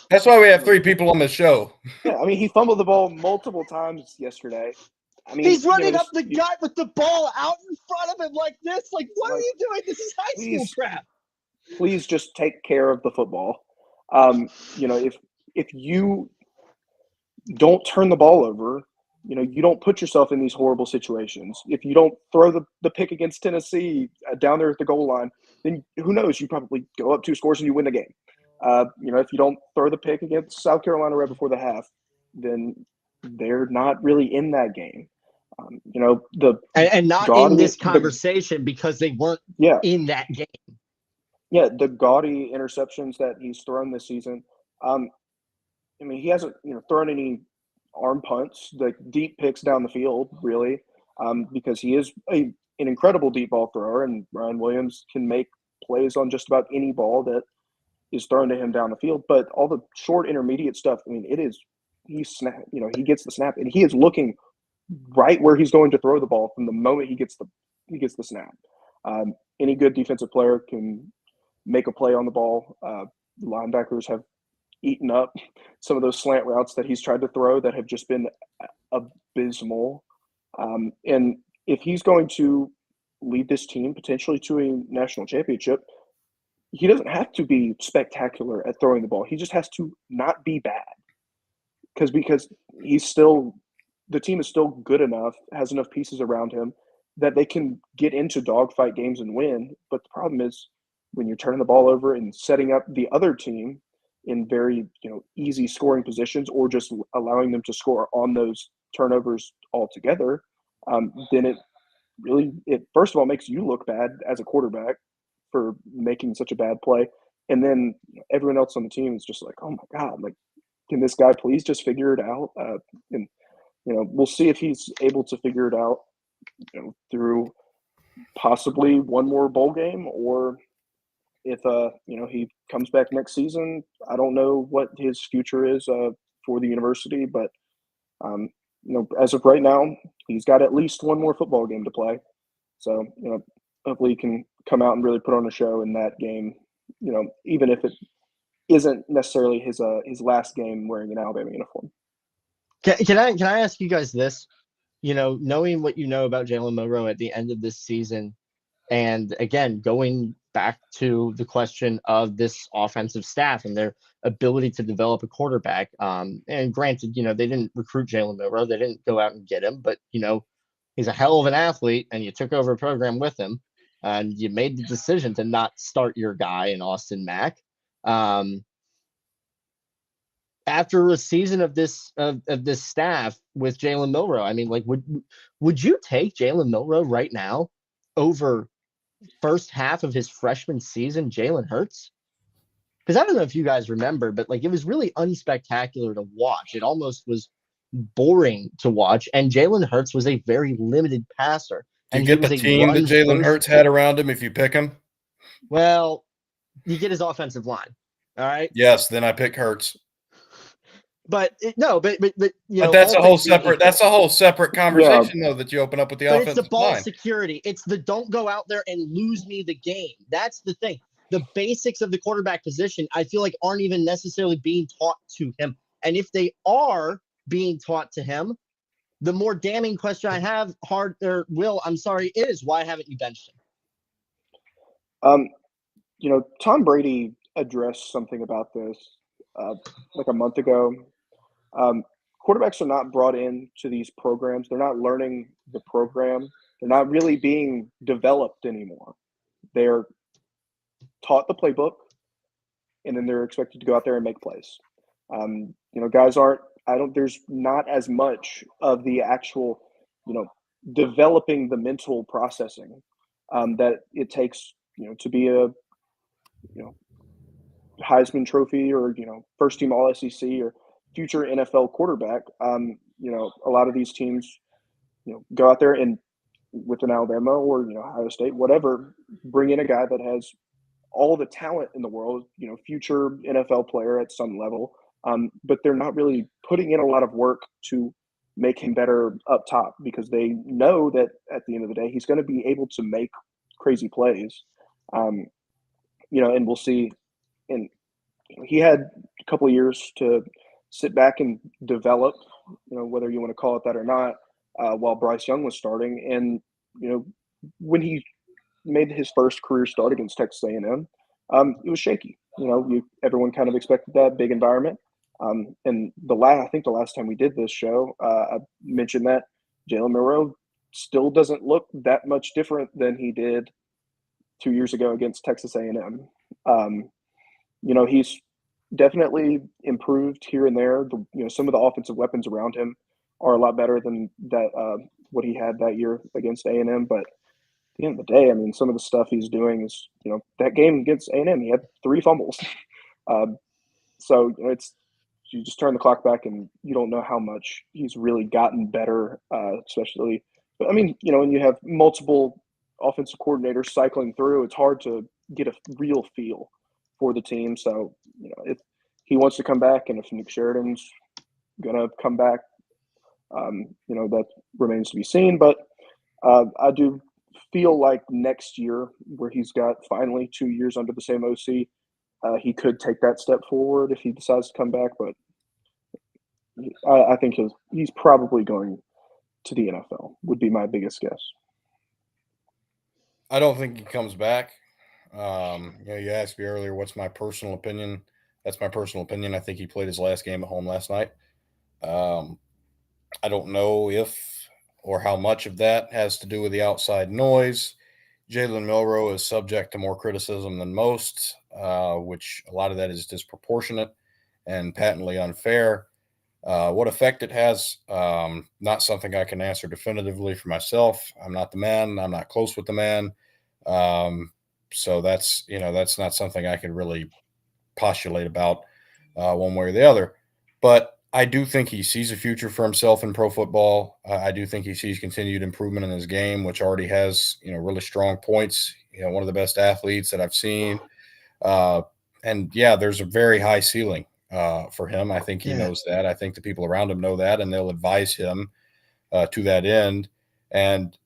B: That's why we have 3 people on the show.
C: Yeah, he fumbled the ball multiple times yesterday.
A: He's running up the gut with the ball out in front of him like this. Like, what are you doing? This is high school crap.
C: Please just take care of the football. If you don't turn the ball over, you don't put yourself in these horrible situations. If you don't throw the pick against Tennessee down there at the goal line, then who knows? You probably go up 2 scores and you win the game. If you don't throw the pick against South Carolina right before the half, then they're not really in that game.
A: And not in this conversation because they weren't in that game.
C: Yeah, the gaudy interceptions that he's thrown this season. He hasn't thrown any arm punts, like deep picks down the field, really, because he is an incredible deep ball thrower, and Ryan Williams can make plays on just about any ball that is thrown to him down the field. But all the short intermediate stuff, he gets the snap, and he is looking right where he's going to throw the ball from the moment he gets the snap. Any good defensive player can make a play on the ball. The linebackers have eaten up some of those slant routes that he's tried to throw that have just been abysmal. And if he's going to lead this team potentially to a national championship, he doesn't have to be spectacular at throwing the ball. He just has to not be bad. Because he's still – the team is still good enough, has enough pieces around him that they can get into dogfight games and win. But the problem is when you're turning the ball over and setting up the other team in very easy scoring positions, or just allowing them to score on those turnovers altogether, then it first of all makes you look bad as a quarterback for making such a bad play, and then everyone else on the team is just like, oh my god, like can this guy please just figure it out? And we'll see if he's able to figure it out, through possibly one more bowl game, or if he comes back next season. I don't know what his future is for the university, but as of right now, he's got at least one more football game to play. So hopefully he can come out and really put on a show in that game. Even if it isn't necessarily his last game wearing an Alabama uniform.
A: Can I ask you guys this? Knowing what you know about Jalen Milroe at the end of this season, and again, going back to the question of this offensive staff and their ability to develop a quarterback. And granted, they didn't recruit Jalen Milroe. They didn't go out and get him, but, he's a hell of an athlete, and you took over a program with him, and you made the decision to not start your guy in Austin Mack. After a season of this staff with Jalen Milroe, I mean, like, would you take Jalen Milroe right now over first half of his freshman season, Jalen Hurts? Because I don't know if you guys remember, but like, it was really unspectacular to watch. It almost was boring to watch, and Jalen Hurts was a very limited passer.
B: Do
A: And
B: you get the team that Jalen Hurts had around him if you pick him?
A: Well, you get his offensive line. All right.
B: Yes, then I pick Hurts.
A: But
B: that's a whole separate conversation though that you open up with the offensive line.
A: It's the ball security. It's the don't go out there and lose me the game. That's the thing. The basics of the quarterback position, I feel like, aren't even necessarily being taught to him. And if they are being taught to him, the more damning question I have, is why haven't you benched
C: him? Tom Brady addressed something about this like a month ago. Quarterbacks are not brought into these programs. They're not learning the program. They're not really being developed anymore. They're taught the playbook, and then they're expected to go out there and make plays. Guys there's not as much of the actual, developing the mental processing that it takes, to be a, Heisman Trophy or, first team All SEC or future NFL quarterback. A lot of these teams, go out there and with an Alabama or, Ohio State, whatever, bring in a guy that has all the talent in the world, future NFL player at some level. But they're not really putting in a lot of work to make him better up top, because they know that at the end of the day, he's going to be able to make crazy plays. And we'll see. And he had a couple of years to sit back and develop, whether you want to call it that or not, while Bryce Young was starting. And, when he made his first career start against Texas A&M, it was shaky. Everyone kind of expected that big environment. And I think the last time we did this show, I mentioned that Jalen Milroe still doesn't look that much different than he did 2 years ago against Texas A&M. He's definitely improved here and there. Some of the offensive weapons around him are a lot better than that what he had that year against A&M. But at the end of the day, I mean, some of the stuff he's doing is, that game against A&M, he had 3 fumbles. So it's, you just turn the clock back and you don't know how much he's really gotten better, especially. But I mean, when you have multiple offensive coordinators cycling through, it's hard to get a real feel for the team. So, if he wants to come back, and if Nick Sheridan's going to come back, that remains to be seen. But I do feel like next year, where he's got finally 2 years under the same OC, he could take that step forward if he decides to come back. But I think he's probably going to the NFL, would be my biggest guess.
B: I don't think he comes back. You asked me earlier, what's my personal opinion? That's my personal opinion. I think he played his last game at home last night. I don't know if or how much of that has to do with the outside noise. Jalen Milroe is subject to more criticism than most, which a lot of that is disproportionate and patently unfair. What effect it has, not something I can answer definitively for myself. I'm not the man. I'm not close with the man. So that's not something I can really postulate about one way or the other. But I do think he sees a future for himself in pro football. I do think he sees continued improvement in his game, which already has, really strong points. One of the best athletes that I've seen. Uh, and yeah, there's a very high ceiling for him. I think he knows that. I think the people around him know that, and they'll advise him to that end. And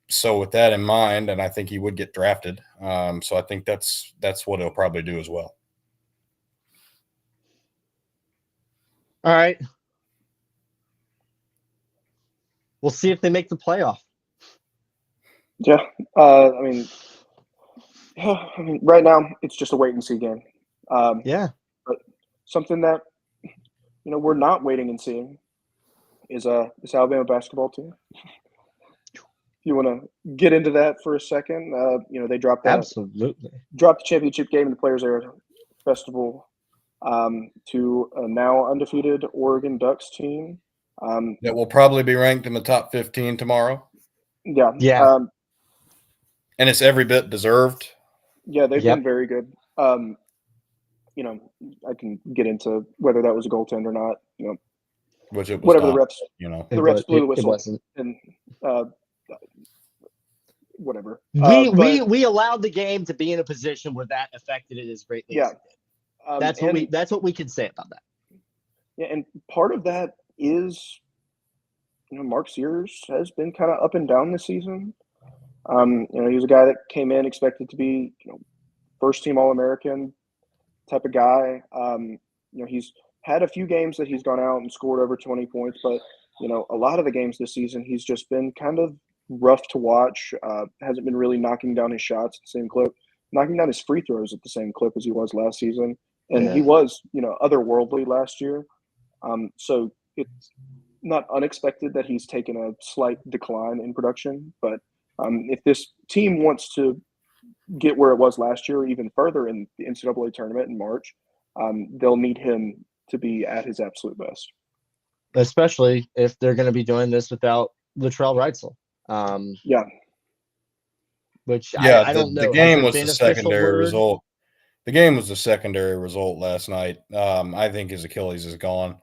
B: so, with that in mind, and I think he would get drafted. So I think that's what he'll probably do as well.
A: All right. We'll see if they make the playoff.
C: Yeah. I mean, right now it's just a wait and see game. But something that we're not waiting and seeing is this Alabama basketball team. If you want to get into that for a second, they dropped
A: absolutely
C: the championship game in the Players Era Festival to a now undefeated Oregon Ducks team.
B: That will probably be ranked in the top 15 tomorrow.
C: Yeah.
B: And it's every bit deserved.
C: Yeah, they've been very good. I can get into whether that was a goaltend or not.
B: Which it was
C: whatever
B: not,
C: the refs blew the whistle.
A: It wasn't.
C: And whatever.
A: We allowed the game to be in a position where that affected it as greatly as it did. That's what we can say about that.
C: Yeah, and part of that is, Mark Sears has been kind of up and down this season. He was a guy that came in expected to be, first team All-American type of guy. He's had a few games that he's gone out and scored over 20 points, but a lot of the games this season he's just been kind of rough to watch. Hasn't been really knocking down his shots at the same clip, knocking down his free throws at the same clip as he was last season, and he was otherworldly last year. So it's not unexpected that he's taken a slight decline in production, but if this team wants to get where it was last year, even further in the NCAA tournament in March, they'll need him to be at his absolute best.
A: Especially if they're going to be doing this without Latrell Wrightsell. Which I don't know.
B: The game was the secondary result. The game was the secondary result last night. I think his Achilles is gone,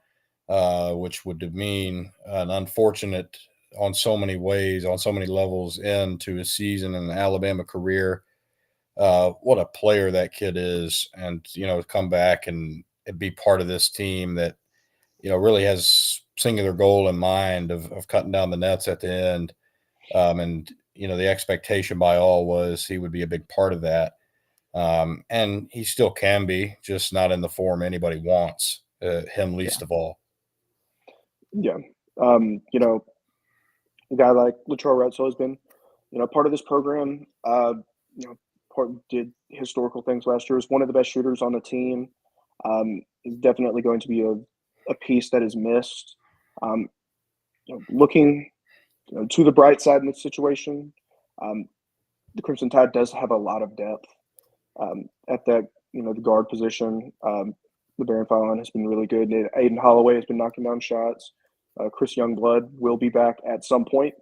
B: which would mean an unfortunate on so many ways, on so many levels into his season and Alabama career. What a player that kid is, and come back and be part of this team that really has singular goal in mind of cutting down the nets at the end. And the expectation by all was he would be a big part of that, and he still can be, just not in the form anybody wants, him least of all.
C: Yeah, a guy like Latrell Wrightsell has been, part of this program. Did historical things last year. Was one of the best shooters on the team. Is definitely going to be a piece that is missed. Looking to the bright side in this situation, the Crimson Tide does have a lot of depth at that the guard position. The Baron Fallon has been really good. Aiden Holloway has been knocking down shots. Chris Youngblood will be back at some point.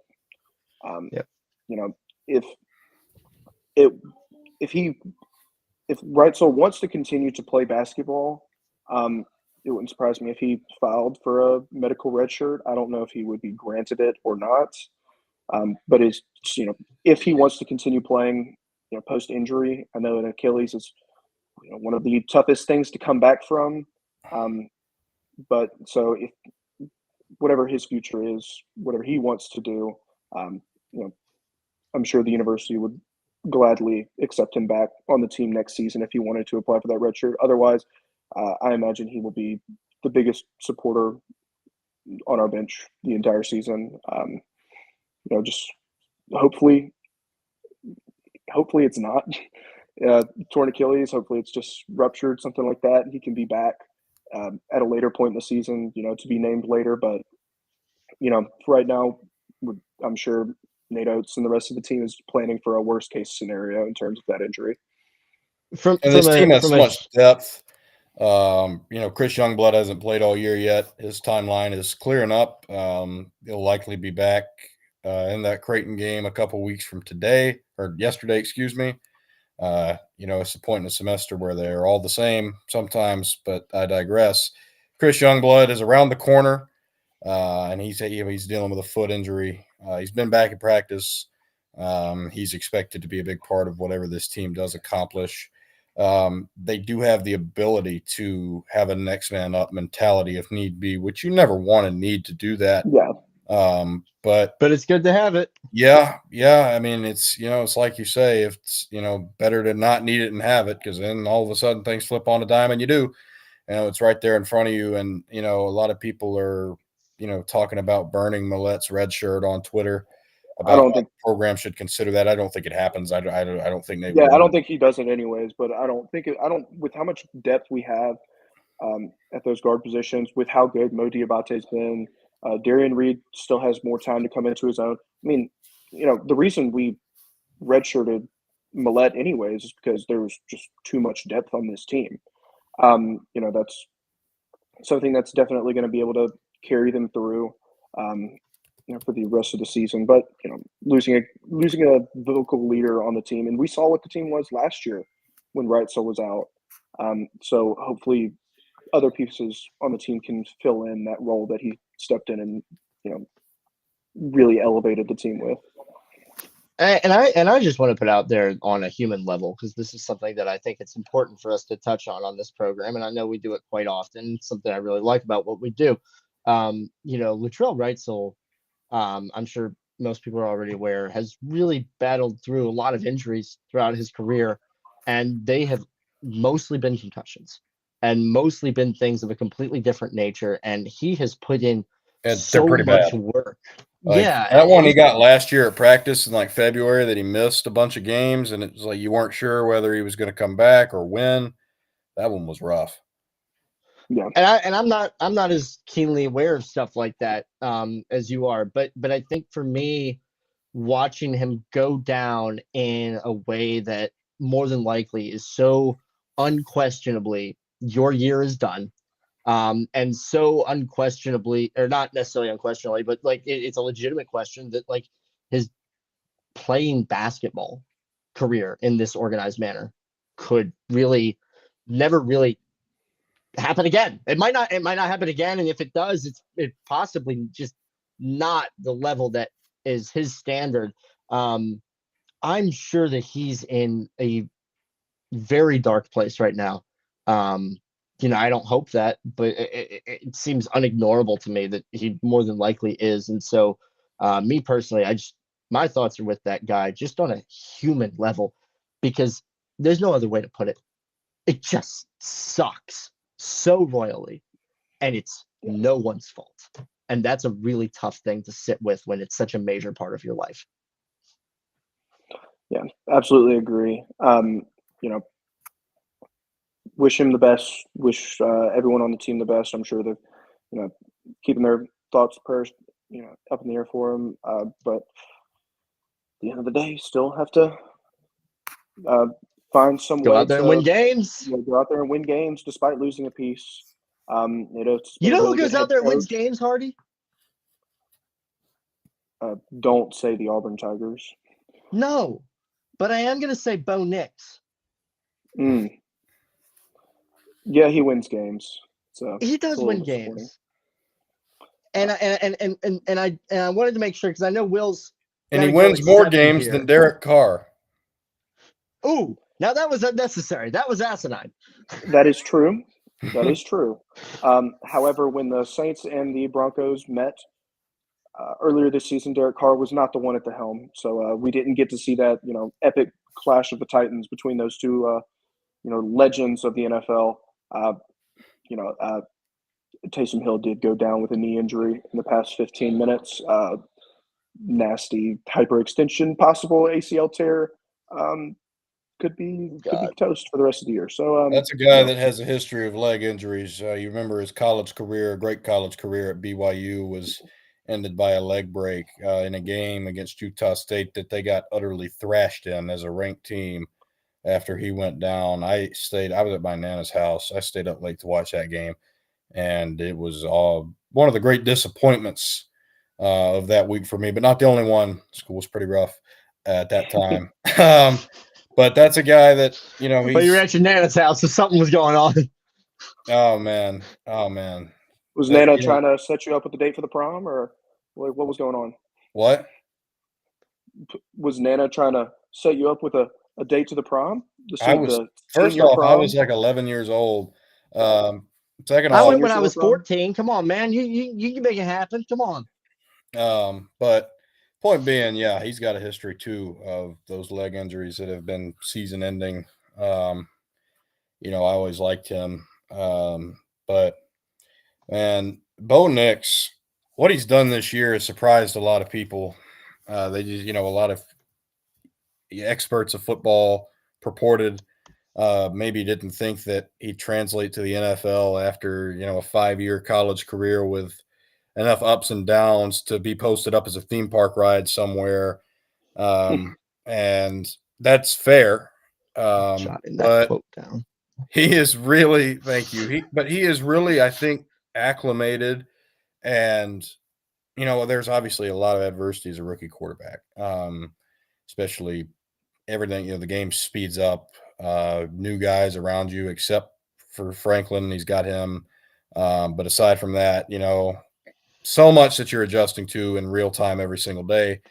C: If Wrightsell wants to continue to play basketball, it wouldn't surprise me if he filed for a medical red shirt. I don't know if he would be granted it or not. But if he wants to continue playing, post injury, I know an Achilles is one of the toughest things to come back from. But so if whatever his future is, whatever he wants to do, I'm sure the university would gladly accept him back on the team next season if he wanted to apply for that red shirt. Otherwise, I imagine he will be the biggest supporter on our bench the entire season. Just hopefully it's not torn Achilles. Hopefully it's just ruptured, something like that. He can be back at a later point in the season, to be named later. But, right now, I'm sure Nate Oates and the rest of the team is planning for a worst case scenario in terms of that injury.
B: This team has so much depth. Chris Youngblood hasn't played all year yet. His timeline is clearing up. He'll likely be back in that Creighton game a couple weeks from yesterday, excuse me. It's a point in the semester where they're all the same sometimes, but I digress. Chris Youngblood is around the corner, and he's dealing with a foot injury. He's been back in practice. He's expected to be a big part of whatever this team does accomplish. They do have the ability to have a next man up mentality if need be, which you never want to need to do that.
C: Yeah.
B: But
A: it's good to have it.
B: Yeah. I mean, it's it's like you say, if it's better to not need it and have it, because then all of a sudden things flip on a dime and you do. It's right there in front of you, and a lot of people are talking about burning Millet's red shirt on Twitter.
C: I don't think
B: the program should consider that. I don't think it happens. I don't think they.
C: Yeah, I don't think he does it anyways. But I don't think with how much depth we have at those guard positions, with how good Mo Diabate's been, Darian Reed still has more time to come into his own. I mean, the reason we redshirted Millett anyways is because there was just too much depth on this team. That's something that's definitely going to be able to carry them through. For the rest of the season. But losing a vocal leader on the team, and we saw what the team was last year when Reitzel was out. So hopefully, other pieces on the team can fill in that role that he stepped in and really elevated the team with.
A: And I just want to put out there on a human level, because this is something that I think it's important for us to touch on this program, and I know we do it quite often. It's something I really like about what we do. Latrell Reitzel, I'm sure most people are already aware, has really battled through a lot of injuries throughout his career, and they have mostly been concussions and mostly been things of a completely different nature. And he has put in so much work.
B: That one he got last year at practice in like February, that he missed a bunch of games, and it was like you weren't sure whether he was going to come back or when. That one was rough.
A: Yeah, and I'm not as keenly aware of stuff like that as you are, but I think for me, watching him go down in a way that more than likely is so unquestionably your year is done, and so unquestionably, or not necessarily unquestionably, but like it's a legitimate question that like his playing basketball career in this organized manner could really never really happen again. It might not happen again, and if it does, it possibly just not the level that is his standard. I'm sure that he's in a very dark place right now. I don't hope that, but it seems unignorable to me that he more than likely is. And so, me personally, my thoughts are with that guy just on a human level, because there's no other way to put it. It just sucks so royally, and it's no one's fault. And that's a really tough thing to sit with when it's such a major part of your life.
C: Yeah, absolutely agree. Wish him the best. Wish everyone on the team the best. I'm sure they're, keeping their thoughts, prayers, up in the air for him. But at the end of the day, still have to find some
A: go
C: way
A: out there
C: to
A: and win games.
C: Go out there and win games despite losing a piece.
A: Who goes out there and wins games, Hardy?
C: Don't say the Auburn Tigers.
A: No, but I am going to say Bo Nix.
C: Yeah, he wins games. So
A: he does win games. And I wanted to make sure, because I know Will's.
B: And he wins more games than Derek Carr.
A: Ooh, now that was unnecessary. That was asinine.
C: That is true. That is true. However, when the Saints and the Broncos met earlier this season, Derek Carr was not the one at the helm. So we didn't get to see that, epic clash of the Titans between those two, legends of the NFL. Taysom Hill did go down with a knee injury in the past 15 minutes. Nasty hyperextension, possible ACL tear. Could be toast for the rest of the year. So
B: that's a guy that has a history of leg injuries. You remember his college career, great college career at BYU, was ended by a leg break in a game against Utah State that they got utterly thrashed in as a ranked team after he went down. I was at my Nana's house. I stayed up late to watch that game, and it was one of the great disappointments of that week for me, but not the only one. School was pretty rough at that time. But that's a guy that,
A: But you were at your Nana's house, so something was going on.
B: Oh man. Oh man.
C: Was Nana
B: You know
C: trying to set you up with a date for the prom, or what was going on?
B: what?
C: Was Nana trying to set you up with a date to the prom?
B: I was
C: The
B: first
C: senior
B: off, I
C: prom?
B: was like 11 years old.
C: Uh,
B: Second
A: I
B: off,
A: went
C: senior
A: when I
C: summer
A: was
C: prom?
A: 14. Come on, man. You can make it happen. Come on.
B: but point being, yeah, he's got a history too of those leg injuries that have been season ending. Um, I always liked him. But man, Bo Nix, what he's done this year has surprised a lot of people. They just, a lot of experts of football purported maybe didn't think that he'd translate to the NFL after, a 5-year college career with enough ups and downs to be posted up as a theme park ride somewhere. And that's fair.
A: Jotting that
B: But
A: quote down.
B: he is really, thank you. He is really, I think, acclimated. And, there's obviously a lot of adversity as a rookie quarterback, especially everything, the game speeds up, new guys around you, except for Franklin. He's got him. But aside from that, so much that you're adjusting to in real time every single day.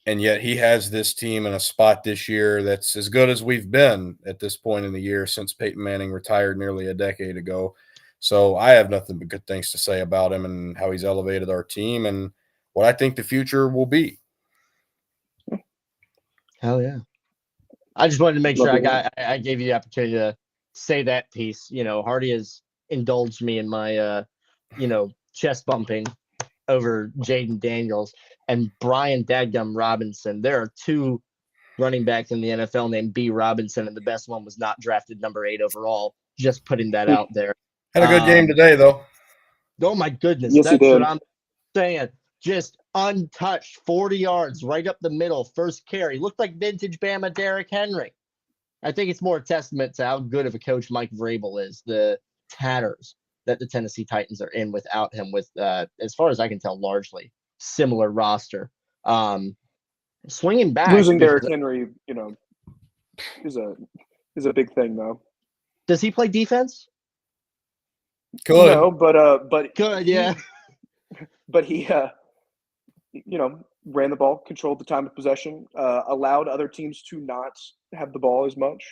B: And yet he has this team in a spot this year that's as good as we've been at this point in the year since Peyton Manning retired nearly a decade ago. So I have nothing but good things to say about him and how he's elevated our team and what I think the future will be.
A: Hell yeah. I just wanted to make sure
C: Love it.
A: I gave you the opportunity to say that piece. Hardy has indulged me in my chest bumping over Jaden Daniels and Brian Dadgum Robinson. There are two running backs in the NFL named B. Robinson, and the best one was not drafted number 8 overall. Just putting that out there.
B: Had a good game today, though.
A: Oh my goodness,
C: Yes, he
A: that's what
C: did.
A: I'm saying. Just untouched, 40 yards, right up the middle, first carry. Looked like vintage Bama Derrick Henry. I think it's more a testament to how good of a coach Mike Vrabel is. The tatters that the Tennessee Titans are in without him, with as far as I can tell, largely similar roster. Swinging back
C: Losing Derrick
A: because
C: Henry, is a big thing though.
A: does he play defense?
B: Good.
C: No, but
A: Good, yeah.
C: But he ran the ball, controlled the time of possession, allowed other teams to not have the ball as much,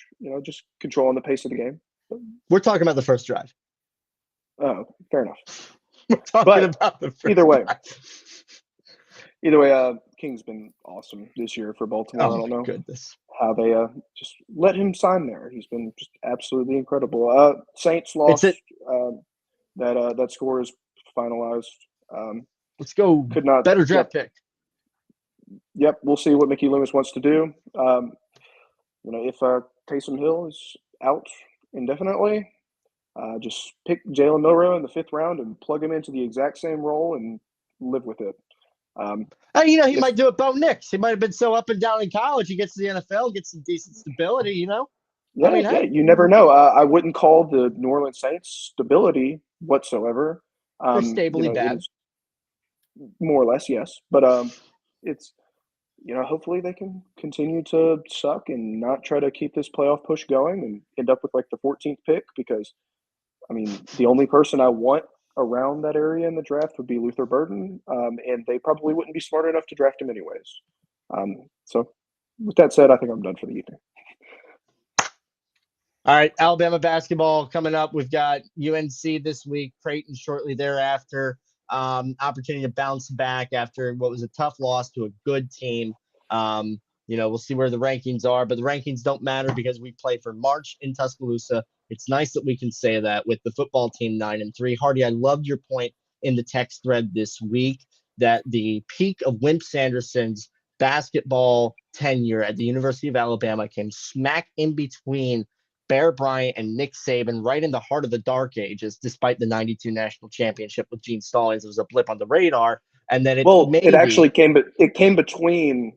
C: just controlling the pace of the game.
A: We're talking about the first drive.
C: Oh, fair enough.
A: We're talking about the first
C: either way.
A: drive.
C: Either way, King's been awesome this year for Baltimore.
A: Oh,
C: I don't know
A: goodness.
C: how they just let him sign there. He's been just absolutely incredible. Saints lost. That score is finalized.
A: Let's go.
C: Could not.
A: Better draft pick.
C: Yep, we'll see what Mickey Loomis wants to do. If Taysom Hill is out indefinitely, just pick Jalen Milroe in the 5th round and plug him into the exact same role and live with it.
A: He might do it Bo Nix. He might have been so up and down in college. He gets to the NFL, gets some decent stability,
C: Yeah, you never know. I wouldn't call the New Orleans Saints stability whatsoever.
A: They're stably
C: It
A: bad.
C: is more or less, yes. But it's hopefully they can continue to suck and not try to keep this playoff push going and end up with like the 14th pick, because the only person I want around that area in the draft would be Luther Burden, and they probably wouldn't be smart enough to draft him anyways. So with that said, I think I'm done for the evening.
A: All right, Alabama basketball coming up. We've got UNC this week, Creighton shortly thereafter. Opportunity to bounce back after what was a tough loss to a good team. We'll see where the rankings are, but the rankings don't matter because we play for March in Tuscaloosa. It's nice that we can say that with the football team 9-3. Hardy, I loved your point in the text thread this week that the peak of Wimp Sanderson's basketball tenure at the University of Alabama came smack in between Bear Bryant and Nick Saban, right in the heart of the dark ages, despite the 92 national championship with Gene Stallings. It was a blip on the radar. And then
C: it actually came between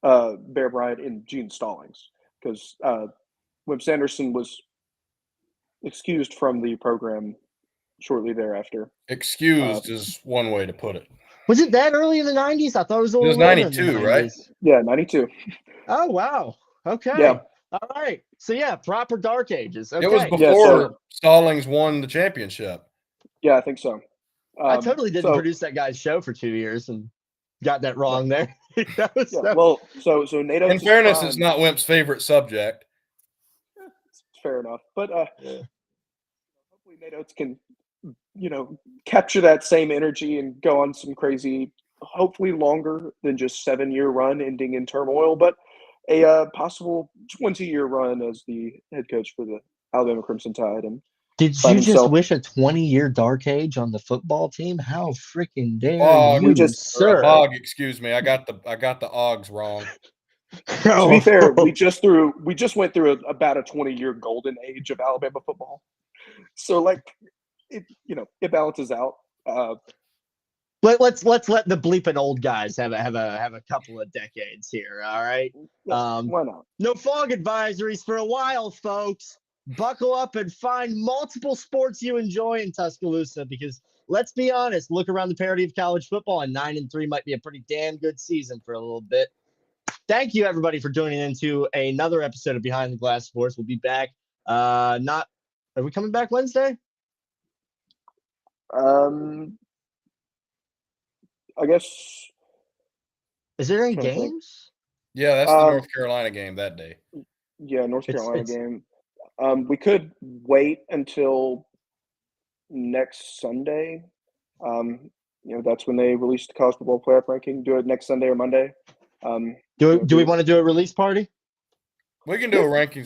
C: Bear Bryant and Gene Stallings, because Wimp Sanderson was excused from the program shortly thereafter.
B: Excused is one way to put it.
A: Was it that early in the 90s? I thought it was a little
B: It was
A: later in the
B: 92,
A: 90s.
B: right?
C: Yeah, 92.
A: Oh, wow. Okay.
C: Yeah.
A: All right. So yeah, proper Dark Ages. Okay.
B: It was
C: Yeah,
B: before Stallings won the championship.
C: Yeah, I think so.
A: I totally didn't
C: so,
A: produce that guy's show for 2 years and got that wrong there. That was
C: Yeah,
A: so-
C: well, so Nate
B: In
C: Oates'
B: fairness,
C: prime-
B: it's not Wimp's favorite subject.
C: fair enough, but hopefully Nate Oates can, capture that same energy and go on some crazy, hopefully longer than just 7-year run ending in turmoil, but a possible 20-year run as the head coach for the Alabama Crimson Tide, and
A: Did
C: find
A: you just
C: himself.
A: wish a 20-year Dark Age on the football team? How freaking dare
B: Bog,
A: you,
B: or a
A: sir?
B: bog, excuse me. I got the Ogs wrong.
C: To be fair, we just went through about a 20-year golden age of Alabama football, so like it balances out.
A: Let's let the bleeping old guys have a couple of decades here. All right.
C: Why not?
A: No fog advisories for a while, folks. Buckle up and find multiple sports you enjoy in Tuscaloosa, because let's be honest, look around the parity of college football, and 9-3 might be a pretty damn good season for a little bit. Thank you, everybody, for tuning into another episode of Behind the Glass Sports. We'll be back. Are we coming back Wednesday?
C: I guess.
A: Is there any
C: Trying to think.
A: games?
B: Yeah, that's the North Carolina game that day.
C: Yeah, North Carolina
A: It's-
C: game. We could wait until next Sunday. That's when they release the college football playoff ranking. Do it next Sunday or Monday.
A: Do we want to do a release party?
B: We can do a rankings